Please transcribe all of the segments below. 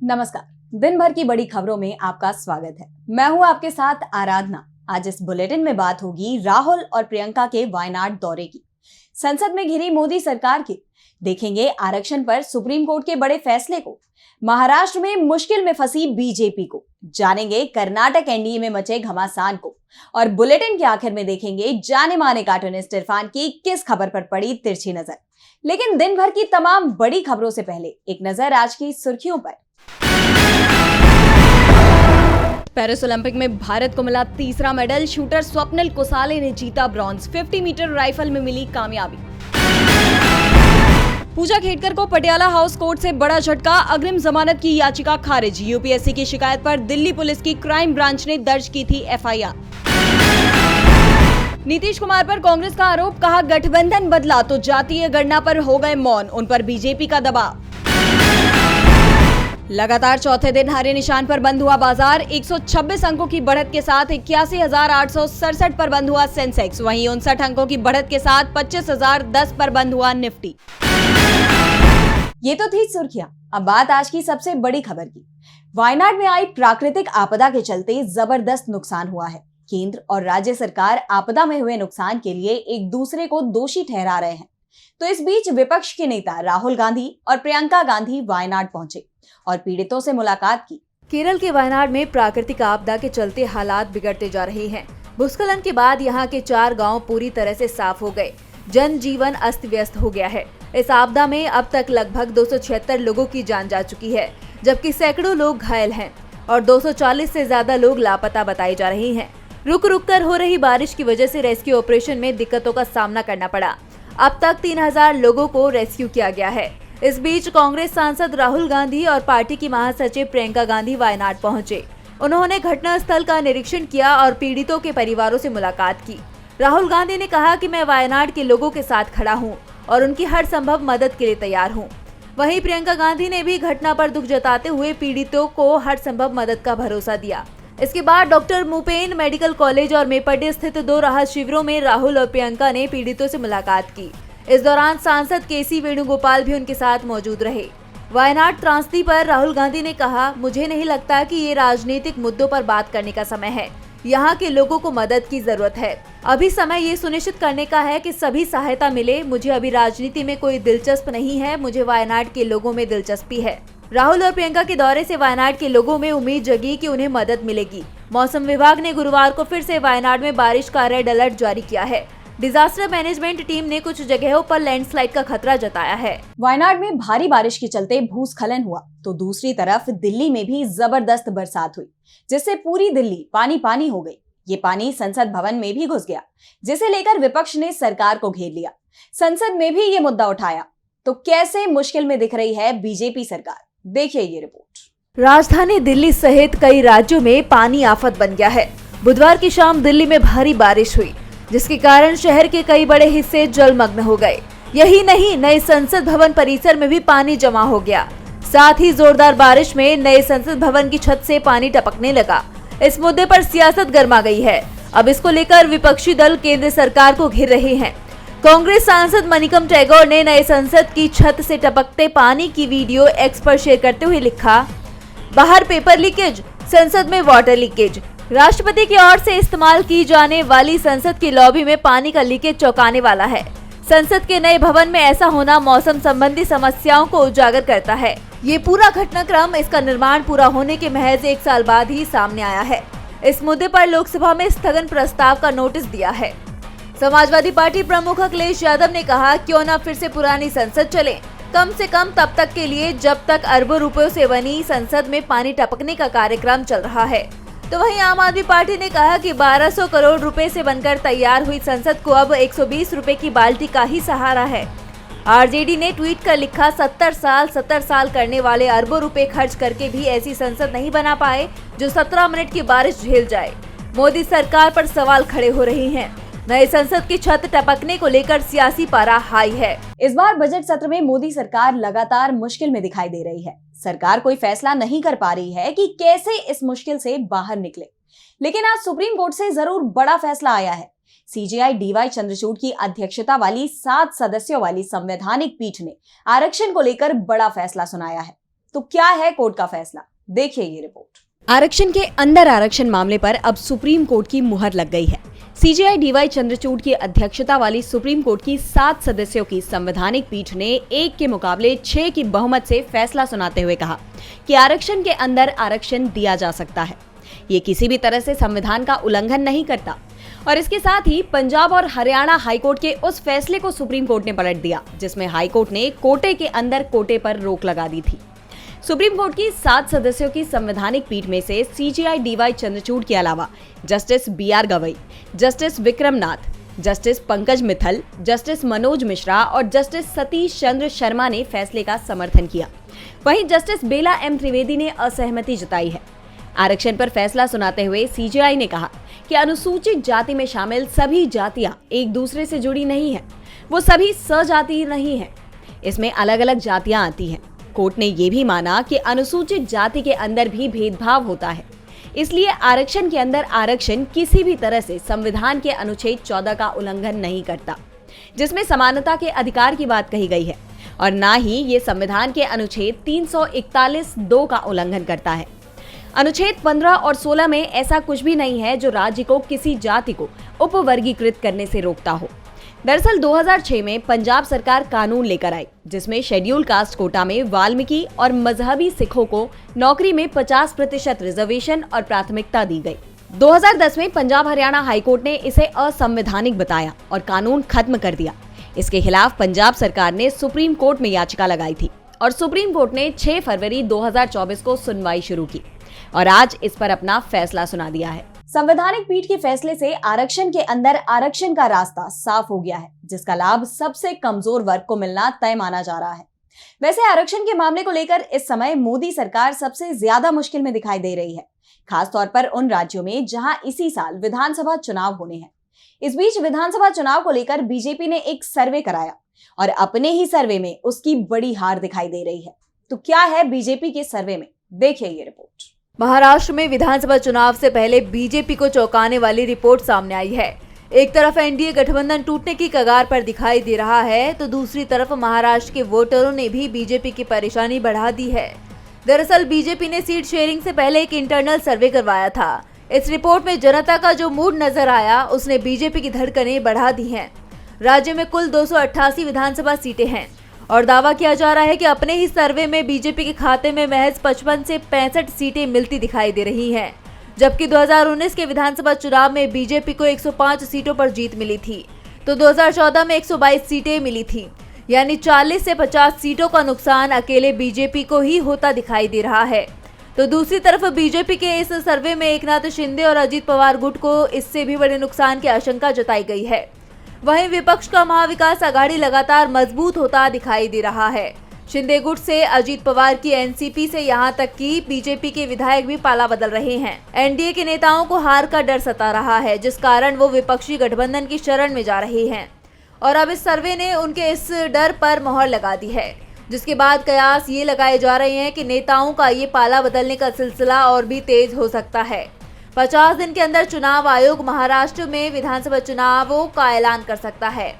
नमस्कार। दिन भर की बड़ी खबरों में आपका स्वागत है। मैं हूं आपके साथ आराधना। आज इस बुलेटिन में बात होगी राहुल और प्रियंका के वायनाड दौरे की, संसद में घिरी मोदी सरकार की, देखेंगे आरक्षण पर सुप्रीम कोर्ट के बड़े फैसले को, महाराष्ट्र में मुश्किल में फंसी बीजेपी को, जानेंगे कर्नाटक एनडीए में मचे घमासान को, और बुलेटिन के आखिर में देखेंगे जाने माने कार्टूनिस्ट इरफान की किस खबर पर पड़ी तिरछी नजर। लेकिन दिन भर की तमाम बड़ी खबरों से पहले एक नजर आज की सुर्खियों पर। पेरिस ओलंपिक में भारत को मिला तीसरा मेडल, शूटर स्वप्निल कुसाले ने जीता ब्रॉन्ज, 50 मीटर राइफल में मिली कामयाबी। पूजा खेड़कर को पटियाला हाउस कोर्ट से बड़ा झटका, अग्रिम जमानत की याचिका खारिज, यूपीएससी की शिकायत पर दिल्ली पुलिस की क्राइम ब्रांच ने दर्ज की थी एफआईआर। नीतीश कुमार पर कांग्रेस का आरोप, कहा गठबंधन बदला तो जातीय गणना पर हो गए मौन, उन पर बीजेपी का दबाव। लगातार चौथे दिन हरे निशान पर बंद हुआ बाजार, 126 अंकों की बढ़त के साथ 81,867 पर बंद हुआ सेंसेक्स, वहीं 59 अंकों की बढ़त के साथ 25,010 पर बंद हुआ निफ्टी। ये तो थी सुर्खियां। अब बात आज की सबसे बड़ी खबर की। वायनाड में आई प्राकृतिक आपदा के चलते जबरदस्त नुकसान हुआ है। केंद्र और राज्य सरकार आपदा में हुए नुकसान के लिए एक दूसरे को दोषी ठहरा रहे हैं। तो इस बीच विपक्ष के नेता राहुल गांधी और प्रियंका गांधी वायनाड पहुंचे और पीड़ितों से मुलाकात की। केरल के वायनाड में प्राकृतिक आपदा के चलते हालात बिगड़ते जा रहे हैं। भूस्खलन के बाद यहाँ के 4 गांव पूरी तरह से साफ हो गए, जनजीवन अस्त व्यस्त हो गया है। इस आपदा में अब तक लगभग 276 लोगों की जान जा चुकी है, जबकि सैकड़ों लोग घायल हैं और 240 से ज्यादा लोग लापता बताए जा रहे हैं। रुक रुक कर हो रही बारिश की वजह से रेस्क्यू ऑपरेशन में दिक्कतों का सामना करना पड़ा। अब तक 3000 लोगों को रेस्क्यू किया गया है। इस बीच कांग्रेस सांसद राहुल गांधी और पार्टी की महासचिव प्रियंका गांधी वायनाड पहुंचे। उन्होंने घटनास्थल का निरीक्षण किया और पीड़ितों के परिवारों से मुलाकात की। राहुल गांधी ने कहा कि मैं वायनाड के लोगों के साथ खड़ा हूं और उनकी हर संभव मदद के लिए तैयार हूं। वहीं प्रियंका गांधी ने भी घटना पर दुख जताते हुए पीड़ितों को हर संभव मदद का भरोसा दिया। इसके बाद डॉक्टर मुपेन मेडिकल कॉलेज और मेपटे स्थित 2 राहत शिविरों में राहुल और प्रियंका ने पीड़ितों से मुलाकात की। इस दौरान सांसद केसी वेणुगोपाल भी उनके साथ मौजूद रहे। वायनाड त्रासदी पर राहुल गांधी ने कहा, मुझे नहीं लगता कि ये राजनीतिक मुद्दों पर बात करने का समय है। यहाँ के लोगों को मदद की जरूरत है। अभी समय ये सुनिश्चित करने का है कि सभी सहायता मिले। मुझे अभी राजनीति में कोई दिलचस्प नहीं है, मुझे वायनाड के लोगों में दिलचस्पी है। राहुल और प्रियंका के दौरे से वायनाड के लोगों में उम्मीद जगी कि उन्हें मदद मिलेगी। मौसम विभाग ने गुरुवार को फिर से वायनाड में बारिश का रेड अलर्ट जारी किया है। डिजास्टर मैनेजमेंट टीम ने कुछ जगहों पर लैंडस्लाइड का खतरा जताया है। वायनाड में भारी बारिश के चलते भूस्खलन हुआ, तो दूसरी तरफ दिल्ली में भी जबरदस्त बरसात हुई, जिससे पूरी दिल्ली पानी पानी हो गई। ये पानी संसद भवन में भी घुस गया, जिसे लेकर विपक्ष ने सरकार को घेर लिया। संसद में भी ये मुद्दा उठाया। तो कैसे मुश्किल में दिख रही है बीजेपी सरकार, देखिए ये रिपोर्ट। राजधानी दिल्ली सहित कई राज्यों में पानी आफत बन गया है। बुधवार की शाम दिल्ली में भारी बारिश हुई, जिसके कारण शहर के कई बड़े हिस्से जलमग्न हो गए। यही नहीं, नए संसद भवन परिसर में भी पानी जमा हो गया। साथ ही जोरदार बारिश में नए संसद भवन की छत से पानी टपकने लगा। इस मुद्दे पर सियासत गर्मा गई है। अब इसको लेकर विपक्षी दल केंद्र सरकार को घेर रहे हैं। कांग्रेस सांसद मनिकम टैगोर ने नए संसद की छत से टपकते पानी की वीडियो एक्स पर शेयर करते हुए लिखा, बाहर पेपर लीकेज, संसद में वाटर लीकेज। राष्ट्रपति की ओर से इस्तेमाल की जाने वाली संसद की लॉबी में पानी का लीकेज चौंकाने वाला है। संसद के नए भवन में ऐसा होना मौसम संबंधी समस्याओं को उजागर करता है। ये पूरा घटनाक्रम इसका निर्माण पूरा होने के महज 1 साल बाद ही सामने आया है। इस मुद्दे पर लोकसभा में स्थगन प्रस्ताव का नोटिस दिया है। समाजवादी पार्टी प्रमुख अखिलेश यादव ने कहा, क्यों न फिर से पुरानी संसद चले, कम से कम तब तक के लिए जब तक अरबों रुपयों से बनी संसद में पानी टपकने का कार्यक्रम चल रहा है। तो वहीं आम आदमी पार्टी ने कहा कि 1200 करोड़ रुपए से बनकर तैयार हुई संसद को अब 120 रुपए की बाल्टी का ही सहारा है। आरजेडी ने ट्वीट कर लिखा, 70 साल करने वाले अरबों रुपए खर्च करके भी ऐसी संसद नहीं बना पाए जो 17 मिनट की बारिश झेल जाए। मोदी सरकार पर सवाल खड़े हो रहे हैं। नए संसद की छत टपकने को लेकर सियासी पारा हाई है। इस बार बजट सत्र में मोदी सरकार लगातार मुश्किल में दिखाई दे रही है। सरकार कोई फैसला नहीं कर पा रही है कि कैसे इस मुश्किल से बाहर निकले। लेकिन आज सुप्रीम कोर्ट से जरूर बड़ा फैसला आया है। सीजेआई डीवाई चंद्रचूड़ की अध्यक्षता वाली 7 सदस्यों वाली संवैधानिक पीठ ने आरक्षण को लेकर बड़ा फैसला सुनाया है। तो क्या है कोर्ट का फैसला, देखिए ये रिपोर्ट। आरक्षण के अंदर आरक्षण मामले पर अब सुप्रीम कोर्ट की मुहर लग गई है। सीजेआई डीवाई चंद्रचूड़ की अध्यक्षता वाली सुप्रीम कोर्ट की 7 सदस्यों की संवैधानिक पीठ ने 1 के मुकाबले 6 की बहुमत से फैसला सुनाते हुए कहा कि आरक्षण के अंदर आरक्षण दिया जा सकता है। ये किसी भी तरह से संविधान का उल्लंघन नहीं करता और इसके साथ ही पंजाब और हरियाणा हाईकोर्ट के उस फैसले को सुप्रीम कोर्ट ने पलट दिया जिसमें हाईकोर्ट ने कोटे के अंदर कोटे पर रोक लगा दी थी। सुप्रीम कोर्ट की 7 सदस्यों की संवैधानिक पीठ में से सीजेआई डीवाई चंद्रचूड़ के अलावा justice BR Gavai, justice Vikram Nath, justice Pankaj Mittal, justice Manoj Mishra और जस्टिस सतीश चंद्र शर्मा ने फैसले का समर्थन किया। वहीं जस्टिस बेला M त्रिवेदी ने असहमति जताई है। आरक्षण पर फैसला सुनाते हुए सीजेआई ने कहा कि अनुसूचित जाति में शामिल सभी जातियां एक दूसरे से जुड़ी नहीं है, वो सभी सजातीय नहीं है, इसमें अलग अलग जातियां आती हैं। कोर्ट ने ये भी माना कि अनुसूचित जाति के अंदर भी भेदभाव होता है, इसलिए आरक्षण के अंदर आरक्षण किसी भी तरह से संविधान के अनुच्छेद 14 का उल्लंघन नहीं करता, जिसमें समानता के अधिकार की बात कही गई है, और ना ही ये संविधान के अनुच्छेद 341(2) का उल्लंघन करता है। अनुच्छेद 15 और 16 में ऐसा कुछ भी नहीं है जो राज्य को किसी जाति को उपवर्गीकृत करने से रोकता हो। दरअसल 2006 में पंजाब सरकार कानून लेकर आई जिसमें शेड्यूल कास्ट कोटा में वाल्मीकि और मजहबी सिखों को नौकरी में 50% रिजर्वेशन और प्राथमिकता दी गई। 2010 में पंजाब हरियाणा हाईकोर्ट ने इसे असंवैधानिक बताया और कानून खत्म कर दिया। इसके खिलाफ पंजाब सरकार ने सुप्रीम कोर्ट में याचिका लगाई थी और सुप्रीम कोर्ट ने 6 फरवरी 2024 को सुनवाई शुरू की और आज इस पर अपना फैसला सुना दिया है। संवैधानिक पीठ के फैसले से आरक्षण के अंदर आरक्षण का रास्ता साफ हो गया है, जिसका लाभ सबसे कमजोर वर्ग को मिलना तय माना जा रहा है। वैसे आरक्षण के मामले को लेकर इस समय मोदी सरकार सबसे ज्यादा मुश्किल में दिखाई दे रही है, खासतौर पर उन राज्यों में जहां इसी साल विधानसभा चुनाव होने हैं। इस बीच विधानसभा चुनाव को लेकर बीजेपी ने एक सर्वे कराया और अपने ही सर्वे में उसकी बड़ी हार दिखाई दे रही है। तो क्या है बीजेपी के सर्वे में, देखिए ये रिपोर्ट। महाराष्ट्र में विधानसभा चुनाव से पहले बीजेपी को चौंकाने वाली रिपोर्ट सामने आई है। एक तरफ एनडीए गठबंधन टूटने की कगार पर दिखाई दे रहा है तो दूसरी तरफ महाराष्ट्र के वोटरों ने भी बीजेपी की परेशानी बढ़ा दी है। दरअसल बीजेपी ने सीट शेयरिंग से पहले एक इंटरनल सर्वे करवाया था। इस रिपोर्ट में जनता का जो मूड नजर आया उसने बीजेपी की धड़कनें बढ़ा दी हैं। राज्य में कुल 288 विधानसभा सीटें हैं और दावा किया जा रहा है कि अपने ही सर्वे में बीजेपी के खाते में महज 55 से 65 सीटें मिलती दिखाई दे रही हैं, जबकि 2019 के विधानसभा चुनाव में बीजेपी को 105 सीटों पर जीत मिली थी तो 2014 में 122 सीटें मिली थी, यानी 40 से 50 सीटों का नुकसान अकेले बीजेपी को ही होता दिखाई दे रहा है। तो दूसरी तरफ बीजेपी के इस सर्वे में एकनाथ शिंदे और अजित पवार गुट को इससे भी बड़े नुकसान की आशंका जताई गई है। वहीं विपक्ष का महाविकास आघाड़ी लगातार मजबूत होता दिखाई दे रहा है। शिंदे गुट से अजित पवार की एनसीपी से यहां तक कि बीजेपी के विधायक भी पाला बदल रहे हैं। एनडीए के नेताओं को हार का डर सता रहा है, जिस कारण वो विपक्षी गठबंधन की शरण में जा रहे हैं और अब इस सर्वे ने उनके इस डर पर मोहर लगा दी है, जिसके बाद कयास ये लगाए जा रहे हैं कि नेताओं का ये पाला बदलने का सिलसिला और भी तेज हो सकता है। 50 दिन के अंदर चुनाव आयोग महाराष्ट्र में विधानसभा चुनावों का ऐलान कर सकता है।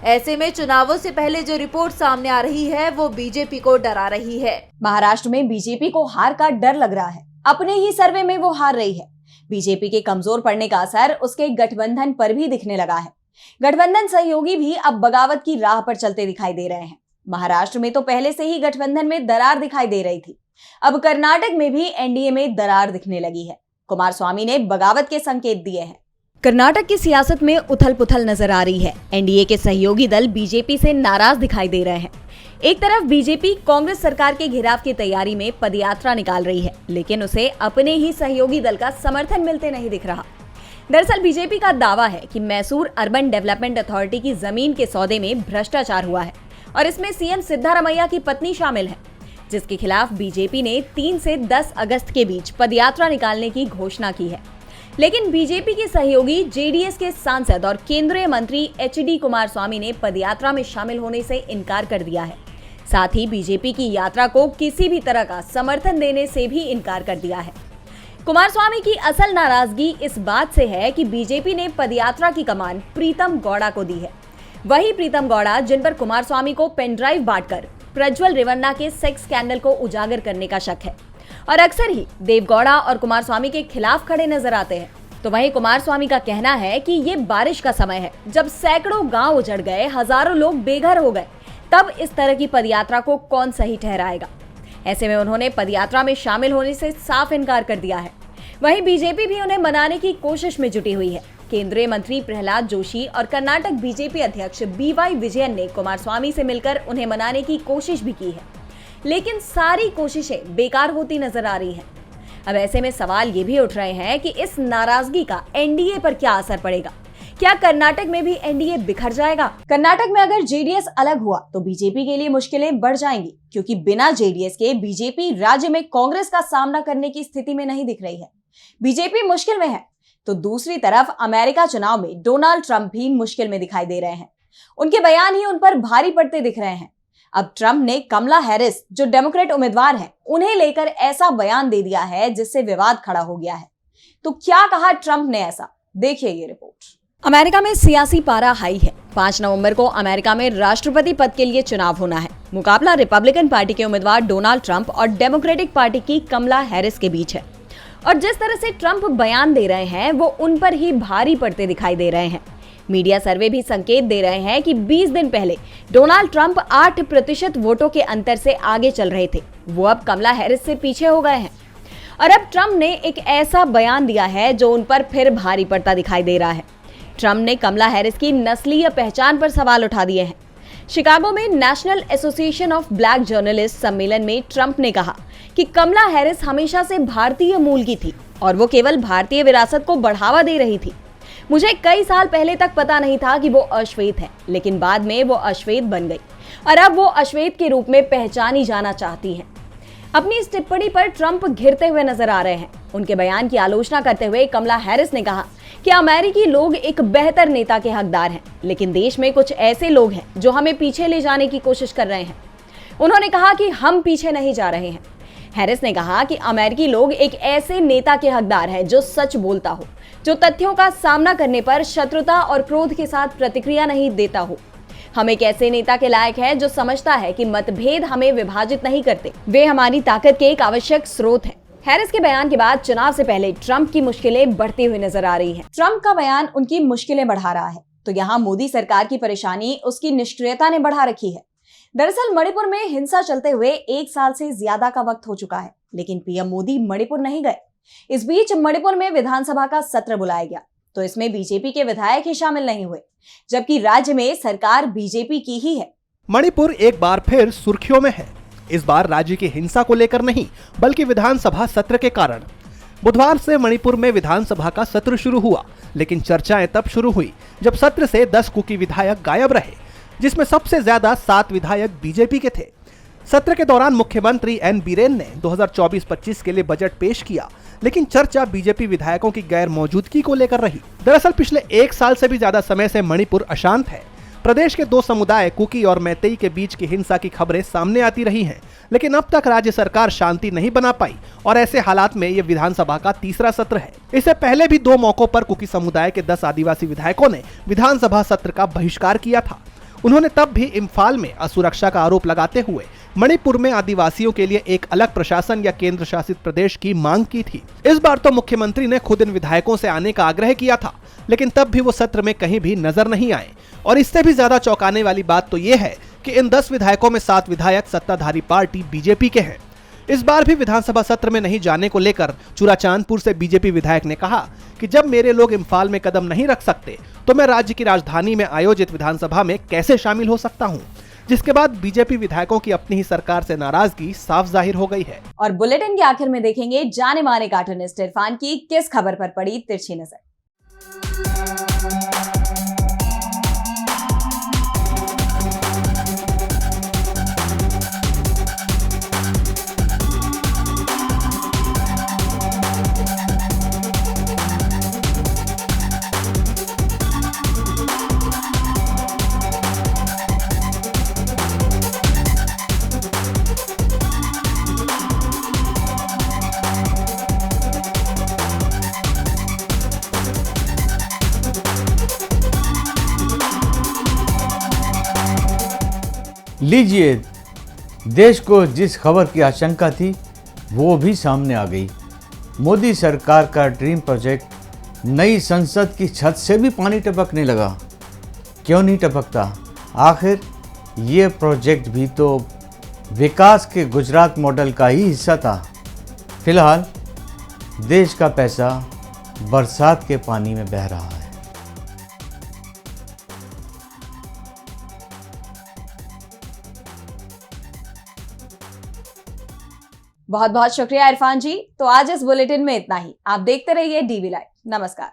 ऐसे में चुनावों से पहले जो रिपोर्ट सामने आ रही है वो बीजेपी को डरा रही है। महाराष्ट्र में बीजेपी को हार का डर लग रहा है, अपने ही सर्वे में वो हार रही है। बीजेपी के कमजोर पड़ने का असर उसके गठबंधन पर भी दिखने लगा है। गठबंधन सहयोगी भी अब बगावत की राह पर चलते दिखाई दे रहे हैं। महाराष्ट्र में तो पहले से ही गठबंधन में दरार दिखाई दे रही थी, अब कर्नाटक में भी एनडीए में दरार दिखने लगी है। कुमारस्वामी ने बगावत के संकेत दिए हैं। कर्नाटक की सियासत में उथल पुथल नजर आ रही है। एनडीए के सहयोगी दल बीजेपी से नाराज दिखाई दे रहे हैं। एक तरफ बीजेपी कांग्रेस सरकार के घेराव की तैयारी में पदयात्रा निकाल रही है, लेकिन उसे अपने ही सहयोगी दल का समर्थन मिलते नहीं दिख रहा। दरअसल बीजेपी का दावा है कि मैसूर अर्बन डेवलपमेंट अथॉरिटी की जमीन के सौदे में भ्रष्टाचार हुआ है और इसमें सीएम सिद्धारमैया की पत्नी शामिल है, जिसके खिलाफ बीजेपी ने 3 से 10 अगस्त के बीच पदयात्रा निकालने की घोषणा की है। लेकिन बीजेपी के सहयोगी जेडीएस के सांसद और केंद्रीय मंत्री एचडी कुमारस्वामी ने पदयात्रा में शामिल होने से इनकार कर दिया है। साथ ही बीजेपी की यात्रा को किसी भी तरह का समर्थन देने से भी इनकार कर दिया है। कुमारस्वामी की असल नाराजगी इस बात से है कि बीजेपी ने पदयात्रा की कमान प्रीतम गौड़ा को दी है। वही प्रीतम गौड़ा जिन पर कुमारस्वामी को पेन ड्राइव बांटकर प्रज्वल रेवन्ना के सेक्स स्कैंडल को उजागर करने का शक है और अक्सर ही देवगौड़ा और कुमारस्वामी के खिलाफ खड़े नजर आते हैं। तो वहीं कुमारस्वामी का कहना है कि ये बारिश का समय है, जब सैकड़ों गांव उजड़ गए, हजारों लोग बेघर हो गए, तब इस तरह की पदयात्रा को कौन सही ठहराएगा। ऐसे में उन्होंने पदयात्रा में शामिल होने से साफ इनकार कर दिया है। वहीं बीजेपी भी उन्हें मनाने की कोशिश में जुटी हुई है। केंद्रीय मंत्री प्रहलाद जोशी और कर्नाटक बीजेपी अध्यक्ष बीवाई विजयन ने कुमारस्वामी से मिलकर उन्हें मनाने की कोशिश भी की है, लेकिन सारी कोशिशें बेकार होती नजर आ रही हैं। अब ऐसे में सवाल ये भी उठ रहे हैं कि इस नाराजगी का एनडीए पर क्या असर पड़ेगा। क्या कर्नाटक में भी एनडीए बिखर जाएगा? कर्नाटक में अगर जेडीएस अलग हुआ तो बीजेपी के लिए मुश्किलें बढ़ जाएंगी, क्योंकि बिना जेडीएस के बीजेपी राज्य में कांग्रेस का सामना करने की स्थिति में नहीं दिख रही है। बीजेपी मुश्किल में है तो दूसरी तरफ अमेरिका चुनाव में डोनाल्ड ट्रंप भी मुश्किल में दिखाई दे रहे हैं। उनके बयान ही उन पर भारी पड़ते दिख रहे हैं। अब ट्रंप ने कमला हैरिस, जो डेमोक्रेट उम्मीदवार हैं, उन्हें लेकर ऐसा बयान दे दिया है जिससे विवाद खड़ा हो गया है। तो क्या कहा ट्रंप ने ऐसा? देखिए ये रिपोर्ट। अमेरिका में सियासी पारा हाई है। 5 नवंबर को अमेरिका में राष्ट्रपति पद के लिए चुनाव होना है। मुकाबला रिपब्लिकन पार्टी के उम्मीदवार डोनाल्ड ट्रंप और डेमोक्रेटिक पार्टी की कमला हैरिस के बीच है। और जिस तरह से ट्रंप बयान दे रहे हैं वो उन पर ही भारी पड़ते दिखाई दे रहे हैं। मीडिया सर्वे भी संकेत दे रहे हैं कि 20 दिन पहले डोनाल्ड ट्रंप 8% वोटों के अंतर से आगे चल रहे थे, वो अब कमला हैरिस से पीछे हो गए हैं। और अब ट्रंप ने एक ऐसा बयान दिया है जो उन पर फिर भारी पड़ता दिखाई दे रहा है। ट्रंप ने कमला हैरिस की नस्लीय पहचान पर सवाल उठा दिए हैं। शिकागो में national association of black journalist सम्मेलन में ट्रंप ने कहा कि कमला हैरिस हमेशा से भारतीय मूल की थी और वो केवल भारतीय विरासत को बढ़ावा दे रही थी। मुझे कई साल पहले तक पता नहीं था कि वो अश्वेत है, लेकिन बाद में वो अश्वेत बन गई और अब वो अश्वेत के रूप में पहचानी जाना चाहती हैं। अपनी इस टिप्पणी पर ट्रंप घिरते हुए नजर आ रहे हैं। उनके बयान की आलोचना करते हुए कमला हैरिस ने कहा कि अमेरिकी लोग एक बेहतर नेता के हकदार हैं, लेकिन देश में कुछ ऐसे लोग हैं जो हमें पीछे ले जाने की कोशिश कर रहे हैं। उन्होंने कहा कि हम पीछे नहीं जा रहे हैं। हैरिस ने कहा कि अमेरिकी लोग एक ऐसे नेता के हकदार हैं जो सच बोलता हो, जो तथ्यों का सामना करने पर शत्रुता और क्रोध के साथ प्रतिक्रिया नहीं देता हो। हम एक ऐसे नेता के लायक है जो समझता है कि मतभेद हमें विभाजित नहीं करते, वे हमारी ताकत के एक आवश्यक स्रोत हैं। हैरिस के बयान के बाद चुनाव से पहले ट्रंप की मुश्किलें बढ़ती हुई नजर आ रही हैं। ट्रंप का बयान उनकी मुश्किलें बढ़ा रहा है, तो यहाँ मोदी सरकार की परेशानी उसकी निष्क्रियता ने बढ़ा रखी है। दरअसल मणिपुर में हिंसा चलते हुए 1 साल से ज्यादा का वक्त हो चुका है, लेकिन पीएम मोदी मणिपुर नहीं गए। इस बीच मणिपुर में विधानसभा का सत्र बुलाया गया, तो इसमें बीजेपी के विधायक ही शामिल नहीं हुए, जबकि राज्य में सरकार बीजेपी की ही है। मणिपुर एक बार फिर सुर्खियों में है। इस बार राज्य की हिंसा को लेकर नहीं, बल्कि विधानसभा सत्र के कारण। बुधवार से मणिपुर में विधानसभा का सत्र शुरू हुआ, लेकिन चर्चाएं तब शुरू हुई जब सत्र से 10 कुकी विधायक गायब रहे, जिसमें सबसे ज्यादा 7 विधायक बीजेपी के थे। सत्र के दौरान मुख्यमंत्री एन बीरेन ने 2024-25 के लिए बजट पेश किया, लेकिन चर्चा बीजेपी विधायकों की गैर मौजूदगी को लेकर रही। दरअसल पिछले 1 साल से भी ज्यादा समय से मणिपुर अशांत है। प्रदेश के 2 समुदाय कुकी और मैतेई के बीच की हिंसा की खबरें सामने आती रही हैं, लेकिन अब तक राज्य सरकार शांति नहीं बना पाई और ऐसे हालात में ये विधानसभा का तीसरा सत्र है। इससे पहले भी 2 मौकों पर कुकी समुदाय के 10 आदिवासी विधायकों ने विधानसभा सत्र का बहिष्कार किया था। उन्होंने तब भी इम्फाल में असुरक्षा का आरोप लगाते हुए मणिपुर में आदिवासियों के लिए एक अलग प्रशासन या केंद्र शासित प्रदेश की मांग की थी। इस बार तो मुख्यमंत्री ने खुद इन विधायकों से आने का आग्रह किया था, लेकिन तब भी वो सत्र में कहीं भी नजर नहीं आए। और इससे भी ज्यादा चौंकाने वाली बात तो ये है कि इन 10 विधायकों में 7 विधायक सत्ताधारी पार्टी बीजेपी के हैं। इस बार भी विधानसभा सत्र में नहीं जाने को लेकर चुराचांदपुर से बीजेपी विधायक ने कहा कि जब मेरे लोग इम्फाल में कदम नहीं रख सकते तो मैं राज्य की राजधानी में आयोजित विधानसभा में कैसे शामिल हो सकता हूं। जिसके बाद बीजेपी विधायकों की अपनी ही सरकार से नाराजगी साफ जाहिर हो गई है। और बुलेटिन के आखिर में देखेंगे जाने माने कार्टूनिस्ट इरफान की किस खबर पर पड़ी तिरछी नजर। लीजिए देश को जिस खबर की आशंका थी वो भी सामने आ गई। मोदी सरकार का ड्रीम प्रोजेक्ट नई संसद की छत से भी पानी टपकने लगा। क्यों नहीं टपकता? आखिर ये प्रोजेक्ट भी तो विकास के गुजरात मॉडल का ही हिस्सा था। फिलहाल देश का पैसा बरसात के पानी में बह रहा है। बहुत बहुत शुक्रिया इरफान जी। तो आज इस बुलेटिन में इतना ही। आप देखते रहिए डीवी लाइव। नमस्कार।